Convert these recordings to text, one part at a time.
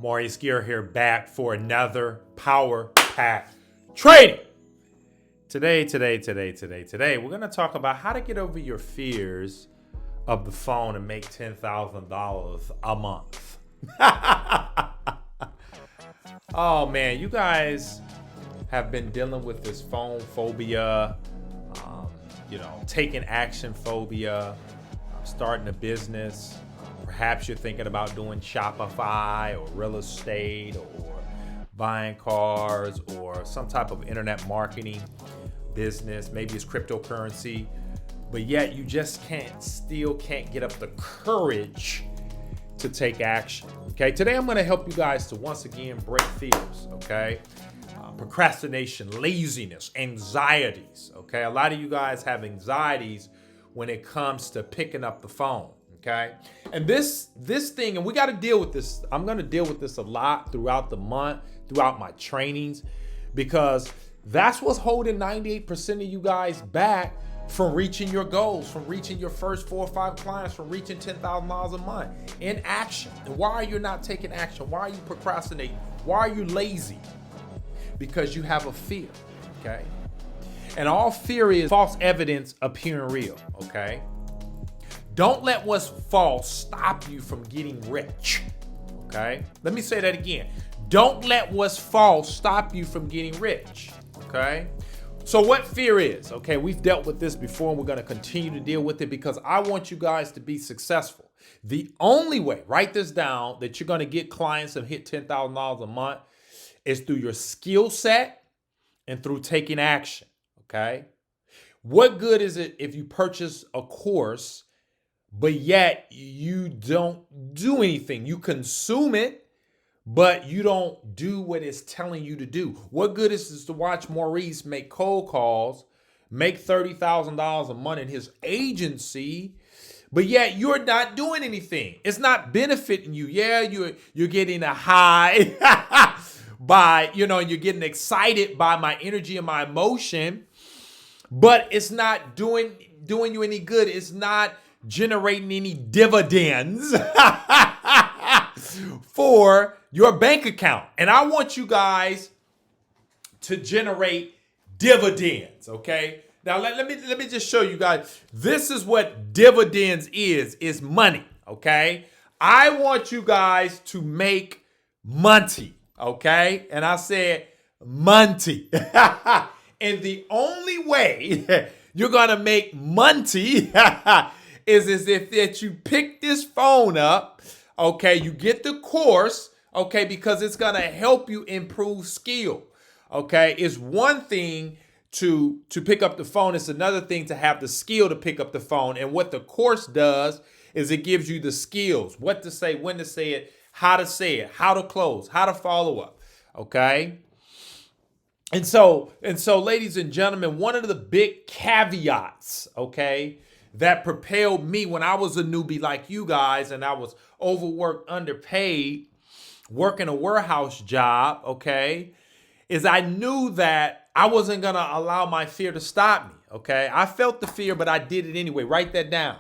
Maurice here back for another Power Pack Trading. Today, we're going to talk about how to get over your fears of the phone and make $10,000 a month. Oh man, you guys have been dealing with this phone phobia, taking action phobia, starting a business. Perhaps you're thinking about doing Shopify or real estate or buying cars or some type of internet marketing business. Maybe it's cryptocurrency, but yet you just still can't get up the courage to take action. Okay, today I'm going to help you guys to once again break fears. Okay, procrastination, laziness, anxieties. Okay, a lot of you guys have anxieties when it comes to picking up the phone. Okay, and this thing, and we got to deal with this. I'm going to deal with this a lot throughout the month, throughout my trainings, because that's what's holding 98% of you guys back from reaching your goals, from reaching your first 4 or 5 clients, from reaching $10,000 a month. Inaction. And why are you not taking action? Why are you procrastinating? Why are you lazy? Because you have a fear. Okay, and all fear is false evidence appearing real. Okay. Don't let what's false stop you from getting rich. Okay? Let me say that again. Don't let what's false stop you from getting rich. Okay? So what fear is? Okay, we've dealt with this before and we're going to continue to deal with it because I want you guys to be successful. The only way, write this down, that you're going to get clients and hit $10,000 a month is through your skill set and through taking action. Okay? What good is it if you purchase a course but yet you don't do anything? You consume it, but you don't do what it's telling you to do. What good is it to watch Maurice make cold calls, make $30,000 a month in his agency, but yet you're not doing anything? It's not benefiting you. Yeah, you're getting a high by, you're getting excited by my energy and my emotion, but it's not doing you any good. It's not generating any dividends for your bank account. And I want you guys to generate dividends, okay? Now let me just show you guys. This is what dividends is money, okay? I want you guys to make money, okay? And I said money. And the only way you're going to make money is if that you pick this phone up, okay, you get the course, okay, because it's going to help you improve skill, okay? It's one thing to pick up the phone. It's another thing to have the skill to pick up the phone. And what the course does is it gives you the skills, what to say, when to say it, how to close, how to follow up, okay? And so, ladies and gentlemen, one of the big caveats, okay, that propelled me when I was a newbie like you guys and I was overworked, underpaid, working a warehouse job, okay, is I knew that I wasn't going to allow my fear to stop me, okay? I felt the fear, but I did it anyway. Write that down.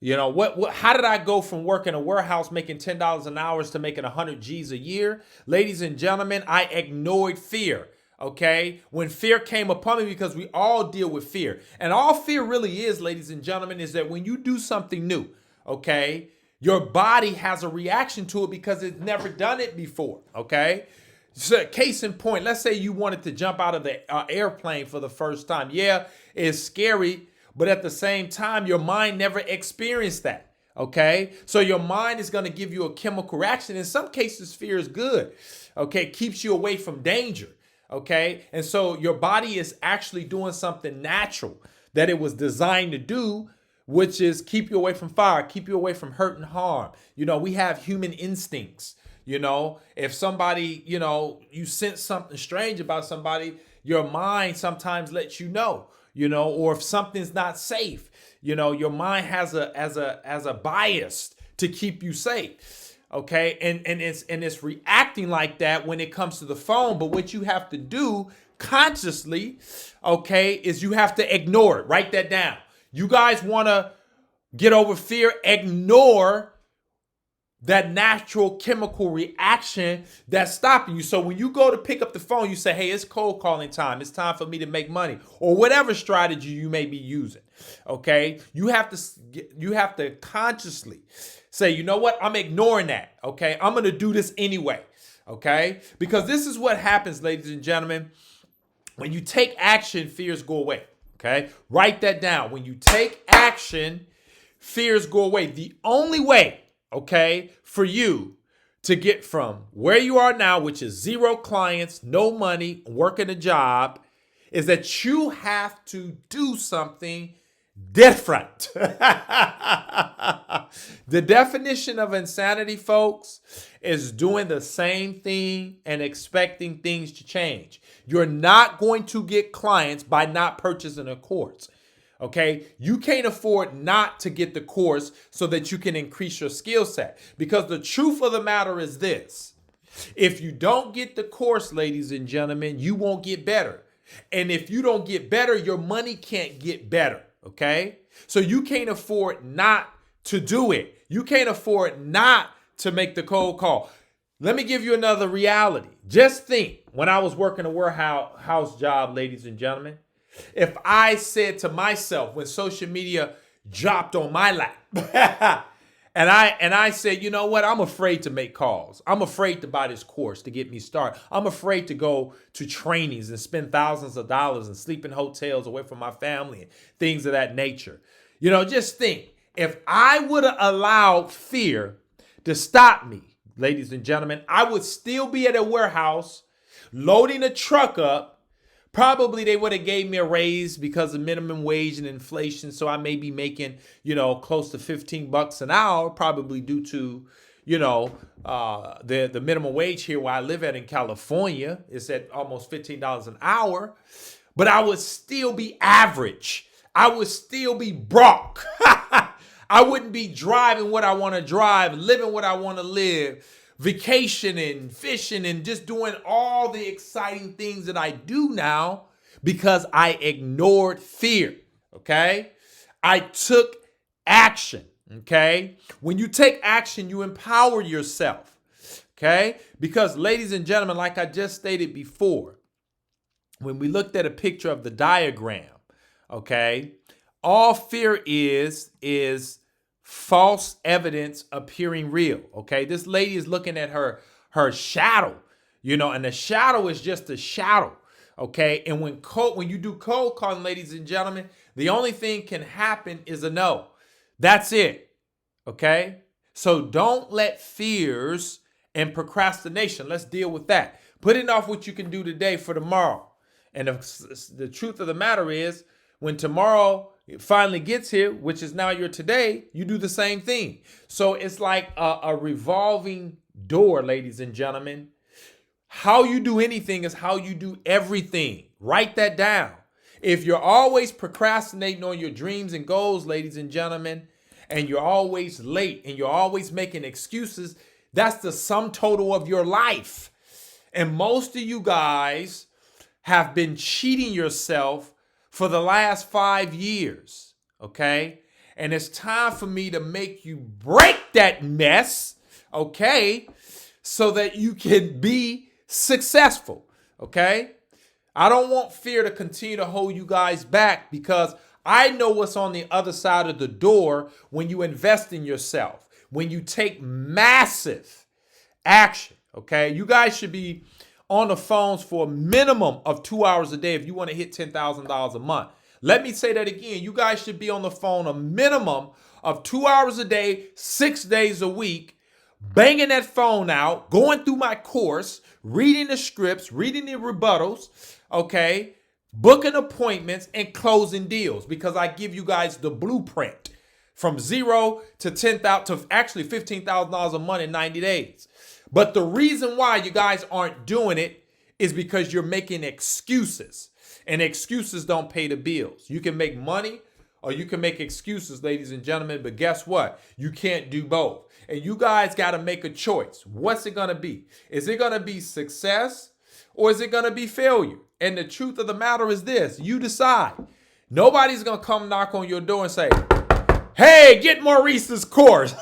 How did I go from working a warehouse making $10 an hour to making 100 G's a year? Ladies and gentlemen, I ignored fear. Okay, when fear came upon me, because we all deal with fear. And all fear really is, ladies and gentlemen, is that when you do something new, okay, your body has a reaction to it because it's never done it before, okay? So case in point, let's say you wanted to jump out of the airplane for the first time. Yeah, it's scary, but at the same time, your mind never experienced that, okay? So your mind is going to give you a chemical reaction. In some cases, fear is good, okay? It keeps you away from danger. Okay, and so your body is actually doing something natural that it was designed to do, which is keep you away from fire, keep you away from hurt and harm. We have human instincts. If somebody, you sense something strange about somebody, your mind sometimes lets you know, or if something's not safe, your mind has a bias to keep you safe. Okay, and it's reacting like that when it comes to the phone. But what you have to do consciously, okay, is you have to ignore it. Write that down. You guys want to get over fear, ignore that natural chemical reaction that's stopping you. So when you go to pick up the phone, you say, hey, it's cold calling time. It's time for me to make money, or whatever strategy you may be using. Okay. You have to consciously say, you know what? I'm ignoring that. Okay. I'm going to do this anyway. Okay. Because this is what happens, ladies and gentlemen. When you take action, fears go away. Okay. Write that down. When you take action, fears go away. The only way, okay, for you to get from where you are now, which is 0 clients, no money, working a job, is that you have to do something different. The definition of insanity, folks, is doing the same thing and expecting things to change. You're not going to get clients by not purchasing a course. Okay, you can't afford not to get the course so that you can increase your skill set. Because the truth of the matter is this: if you don't get the course, ladies and gentlemen, you won't get better. And if you don't get better, your money can't get better. Okay, so you can't afford not to do it. You can't afford not to make the cold call. Let me give you another reality. Just think, when I was working a warehouse job, ladies and gentlemen, if I said to myself, when social media dropped on my lap, and I said, you know what, I'm afraid to make calls. I'm afraid to buy this course to get me started. I'm afraid to go to trainings and spend thousands of dollars and sleep in hotels away from my family and things of that nature. You know, just think, if I would have allowed fear to stop me, ladies and gentlemen, I would still be at a warehouse loading a truck up. Probably they would have gave me a raise because of minimum wage and inflation. So I may be making, close to $15 an hour, probably due to, the minimum wage here where I live at in California is at almost $15 an hour. But I would still be average. I would still be broke. I wouldn't be driving what I want to drive, living what I want to live, vacationing, fishing, and just doing all the exciting things that I do now because I ignored fear, okay? I took action, okay? When you take action, you empower yourself, okay? Because, ladies and gentlemen, like I just stated before, when we looked at a picture of the diagram, okay, all fear is false evidence appearing real. Okay, this lady is looking at her shadow, and the shadow is just a shadow. Okay, and when you do cold calling, ladies and gentlemen, the only thing can happen is a no. That's it. Okay, so don't let fears and procrastination. Let's deal with that. Putting off what you can do today for tomorrow. And the truth of the matter is, when tomorrow finally gets here, which is now your today, you do the same thing. So it's like a revolving door, ladies and gentlemen. How you do anything is how you do everything. Write that down. If you're always procrastinating on your dreams and goals, ladies and gentlemen, and you're always late and you're always making excuses, that's the sum total of your life. And most of you guys have been cheating yourself for the last 5 years, okay? And it's time for me to make you break that mess, okay? So that you can be successful, okay? I don't want fear to continue to hold you guys back, because I know what's on the other side of the door when you invest in yourself, when you take massive action, okay? You guys should be on the phones for a minimum of 2 hours a day if you want to hit $10,000 a month. Let me say that again. You guys should be on the phone a minimum of 2 hours a day, 6 days a week, banging that phone out, going through my course, reading the scripts, reading the rebuttals, okay, booking appointments, and closing deals, because I give you guys the blueprint from 0 to 10,000 to actually $15,000 a month in 90 days. But the reason why you guys aren't doing it is because you're making excuses, and excuses don't pay the bills. You can make money or you can make excuses, ladies and gentlemen, but guess what? You can't do both. And you guys got to make a choice. What's it going to be? Is it going to be success or is it going to be failure? And the truth of the matter is this: you decide. Nobody's going to come knock on your door and say, hey, get Maurice's course.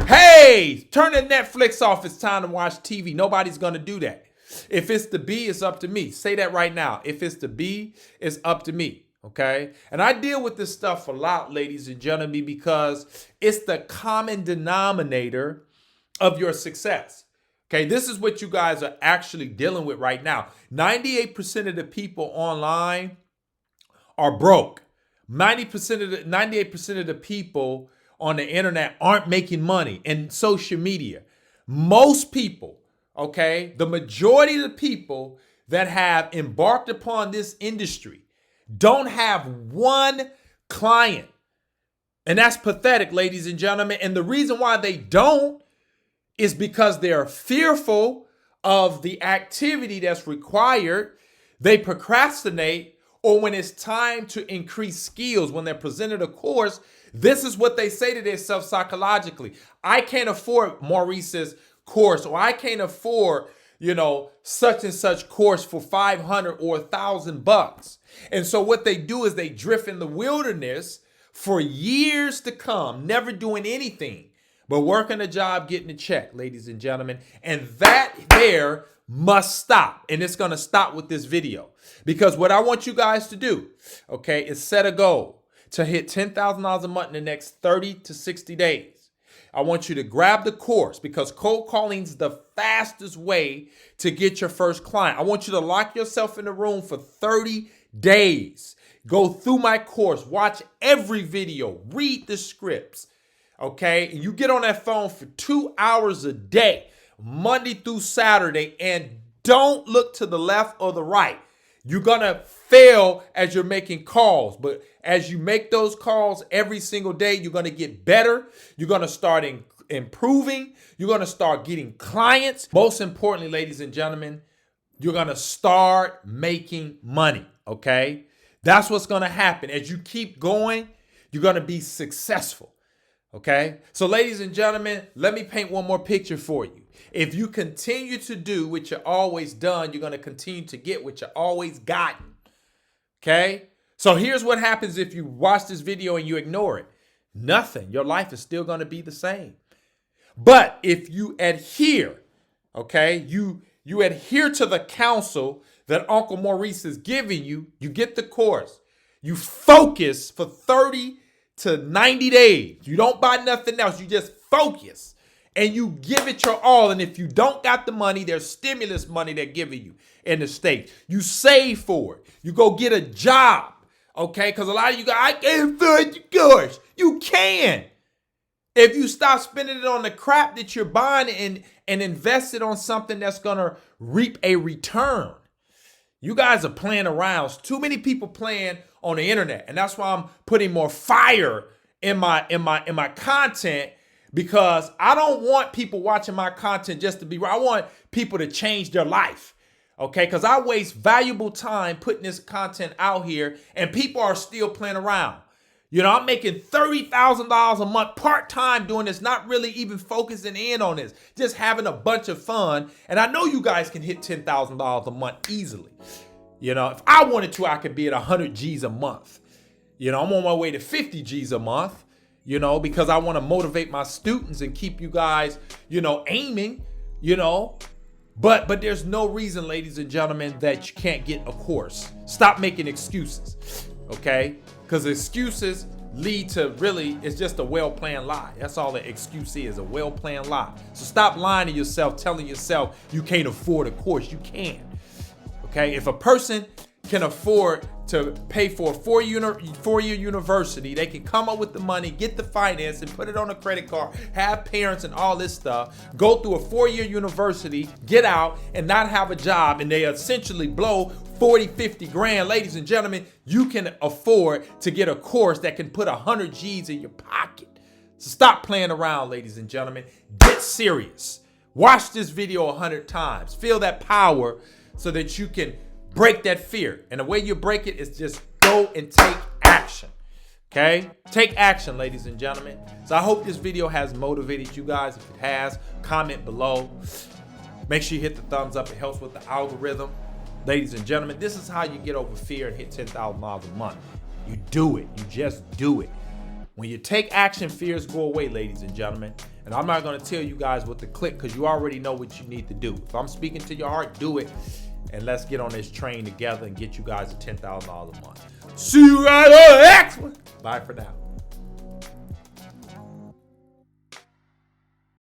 Hey, Hey, turn the Netflix off. It's time to watch TV. Nobody's going to do that. If it's to be, it's up to me. Say that right now. If it's to be, it's up to me. Okay? And I deal with this stuff a lot, ladies and gentlemen, because it's the common denominator of your success. Okay? This is what you guys are actually dealing with right now. 98% of the people online are broke. 98% of the people on the internet aren't making money in social media. Most people, okay, the majority of the people that have embarked upon this industry don't have one client. And that's pathetic, ladies and gentlemen. And the reason why they don't is because they're fearful of the activity that's required. They procrastinate, or when it's time to increase skills, when they're presented a course, this is what they say to themselves psychologically. I can't afford Maurice's course, or I can't afford, such and such course for $500 or $1,000. And so what they do is they drift in the wilderness for years to come, never doing anything but working a job, getting a check, ladies and gentlemen. And that there must stop. And it's going to stop with this video, because what I want you guys to do, okay, is set a goal to hit $10,000 a month in the next 30 to 60 days. I want you to grab the course, because cold calling is the fastest way to get your first client. I want you to lock yourself in the room for 30 days. Go through my course, watch every video, read the scripts, okay? And you get on that phone for 2 hours a day, Monday through Saturday, and don't look to the left or the right. You're going to fail as you're making calls, but as you make those calls every single day, you're going to get better. You're going to start improving. You're going to start getting clients. Most importantly, ladies and gentlemen, you're going to start making money, okay? That's what's going to happen. As you keep going, you're going to be successful, okay? So ladies and gentlemen, let me paint one more picture for you. If you continue to do what you've always done, you're going to continue to get what you've always gotten. Okay? So here's what happens if you watch this video and you ignore it. Nothing. Your life is still going to be the same. But if you adhere, okay, you adhere to the counsel that Uncle Maurice is giving you, you get the course. You focus for 30 to 90 days. You don't buy nothing else. You just focus. And you give it your all. And if you don't got the money, there's stimulus money they're giving you in the States. You save for it. You go get a job. Okay? Because a lot of you guys, I can't afford the course. You can. If you stop spending it on the crap that you're buying and invest it on something that's going to reap a return. You guys are playing around. There's too many people playing on the internet. And that's why I'm putting more fire in my content. Because I don't want people watching my content just to be right. I want people to change their life, okay? Because I waste valuable time putting this content out here, and people are still playing around. I'm making $30,000 a month part-time doing this, not really even focusing in on this, just having a bunch of fun. And I know you guys can hit $10,000 a month easily. If I wanted to, I could be at 100 G's a month. I'm on my way to 50 G's a month. Because I want to motivate my students and keep you guys, aiming, but there's no reason, ladies and gentlemen, that you can't get a course. Stop making excuses, okay? Because excuses lead to it's just a well-planned lie. That's all an excuse is, a well-planned lie. So stop lying to yourself, telling yourself you can't afford a course. You can, okay? If a person can afford to pay for a four-year university, they can come up with the money, get the finance, and put it on a credit card, have parents and all this stuff, go through a 4-year university, get out, and not have a job, and they essentially blow 40, 50 grand. Ladies and gentlemen, you can afford to get a course that can put 100 G's in your pocket. So stop playing around, ladies and gentlemen. Get serious. Watch this video 100 times. Feel that power so that you can break that fear. And the way you break it is just go and take action. Okay? Take action, ladies and gentlemen. So I hope this video has motivated you guys. If it has, comment below. Make sure you hit the thumbs up. It helps with the algorithm. Ladies and gentlemen, this is how you get over fear and hit $10,000 a month. You do it. You just do it. When you take action, fears go away, ladies and gentlemen. And I'm not going to tell you guys what to click because you already know what you need to do. If I'm speaking to your heart, do it. And let's get on this train together and get you guys to $10,000 a month. See you guys on the next one. Bye for now.